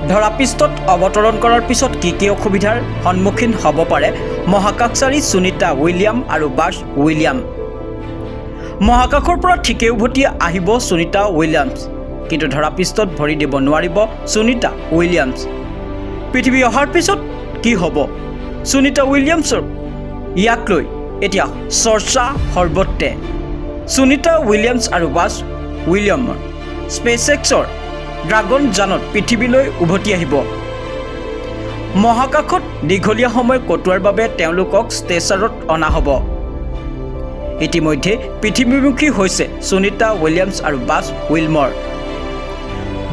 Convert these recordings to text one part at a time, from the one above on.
ধৰাপৃষ্ঠত অৱতৰণ কৰাৰ পিছত কি অসুবিধাৰ সন্মুখীন হ'ব পাৰে মহাকাশচাৰী সুনিতা উইলিয়াম আৰু বাছ উইলিয়াম। মহাকাশৰ পৰা ঠিকেই উভতি আহিব সুনিতা উইলিয়ামছ, কিন্তু ধৰাপৃষ্ঠত ভৰি দিব নোৱাৰিব সুনিতা উইলিয়ামছ। পৃথিৱী অহাৰ পিছত কি হ'ব সুনিতা উইলিয়ামছৰ, ইয়াক লৈ এতিয়া চৰ্চা সৰ্বত্ৰে। সুনিতা উইলিয়ামছ আৰু বাছ উইলিয়ামৰ স্পেচএক্সৰ ড্ৰাগন যানত পৃথিৱীলৈ উভতি আহিব। মহাকাশত দীঘলীয়া সময় কটোৱাৰ বাবে তেওঁলোকক ষ্টেচনত অনা হ'ব। ইতিমধ্যে পৃথিৱীমুখী হৈছে সুনিতা উইলিয়ামছ আৰু বাছ উইলমৰ।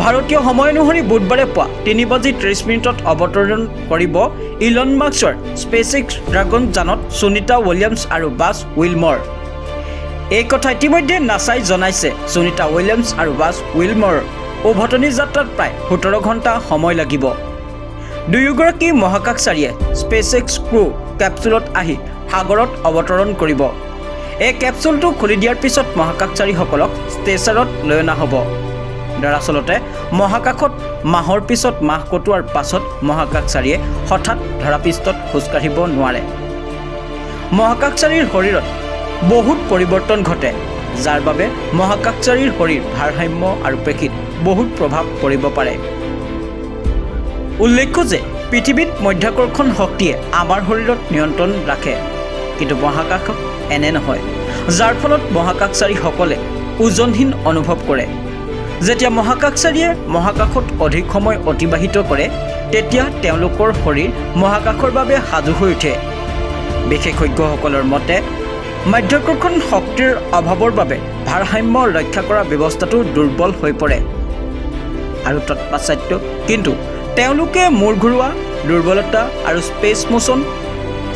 ভাৰতীয় সময় অনুসৰি বুধবাৰে পুৱা 3:30 অৱতৰণ কৰিব ইলন মাস্কৰ স্পেচএক্স ড্ৰাগন যানত সুনিতা উইলিয়ামছ আৰু বাছ উইলমৰ। এই কথা ইতিমধ্যে নাছাই জনাইছে। সুনিতা উইলিয়ামছ আৰু বাছ উইলমৰ উভতনি যাত্ৰাত প্ৰায় 17 ঘণ্টা সময় লাগিব। দুয়োগৰাকী মহাকাশচাৰীয়ে স্পেচএক্স ক্ৰু কেপচুলত আহি সাগৰত অৱতৰণ কৰিব। এই কেপচুলটো খুলি দিয়াৰ পিছত মহাকাশচাৰীসকলক ষ্টেচনত লৈ অনা হ'ব। দৰাচলতে মহাকাশত মাহৰ পিছত মাহ কটোৱাৰ পাছত মহাকাশচাৰীয়ে হঠাৎ ধৰাপৃষ্ঠত খোজকাঢ়িব নোৱাৰে। মহাকাশচাৰীৰ শৰীৰত বহুত পৰিৱৰ্তন ঘটে, যাৰ বাবে মহাকাশচাৰীৰ শৰীৰ ভাৰসাম্য আৰু পেশীত বহুত প্ৰভাৱ পৰিব পাৰে। উল্লেখ্য যে পৃথিৱীত মধ্যাকৰ্ষণ শক্তিয়ে আমাৰ শৰীৰত নিয়ন্ত্ৰণ ৰাখে, কিন্তু মহাকাশত এনে নহয়, যাৰ ফলত মহাকাশচাৰীসকলে ওজনহীন অনুভৱ কৰে। যেতিয়া মহাকাশচাৰীয়ে মহাকাশত অধিক সময় অতিবাহিত কৰে, তেতিয়া তেওঁলোকৰ শৰীৰ মহাকাশৰ বাবে সাজু হৈ উঠে। বিশেষজ্ঞসকলৰ মতে মাধ্যাকৰ্ষণ শক্তিৰ অভাৱৰ বাবে ভাৰসাম্য ৰক্ষা কৰা ব্যৱস্থাটো দুৰ্বল হৈ পৰে আৰু তৎপাশ্চাত্য, কিন্তু তেওঁলোকে মূৰ ঘূৰোৱা, দুৰ্বলতা আৰু স্পেচ মোচন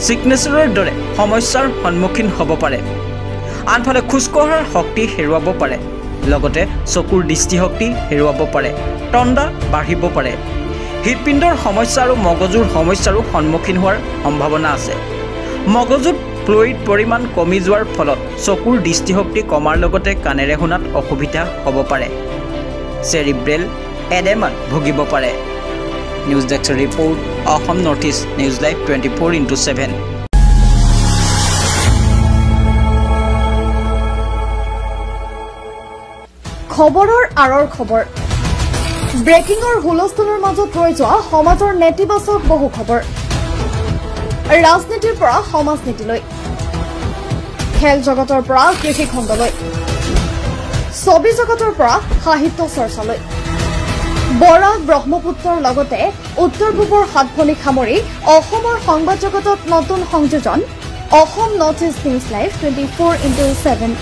ছিকনেছৰ দৰে সমস্যাৰ সন্মুখীন হ'ব পাৰে। আনফালে খোজকঢ়াৰ শক্তি হেৰুৱাব পাৰে, লগতে চকুৰ দৃষ্টিশক্তি হেৰুৱাব পাৰে, তণ্ডা বাঢ়িব পাৰে। হৃদপিণ্ডৰ সমস্যা আৰু মগজুৰ সমস্যাৰো সন্মুখীন হোৱাৰ সম্ভাৱনা আছে। মগজুত ফ্লুইড পৰিমাণ কমি যোৱাৰ ফলত চকুৰ দৃষ্টিশক্তি কমাৰ লগতে কাণেৰে শুনাত অসুবিধা হ'ব পাৰে, চেৰিব্ৰেল এডেমাত ভুগিব পাৰে। নিউজ ডেস্কৰ report, Assam north east news live 24x7। খবৰৰ আঁৰৰ খবৰ, ব্ৰেকিঙৰ হুলস্থুলৰ মাজত ৰৈ যোৱা সমাজৰ নেতিবাচক বহু খবৰ। ৰাজনীতিৰ পৰা সমাজ নীতিলৈ, খেল জগতৰ পৰা কৃষি খণ্ডলৈ, ছবি জগতৰ পৰা সাহিত্য চৰ্চালৈ, বৰাক ব্ৰহ্মপুত্ৰৰ লগতে উত্তৰ পূবৰ সাতভনীক সামৰি অসমৰ সংবাদ জগতত নতুন সংযোজন Assam north east news live 24x7।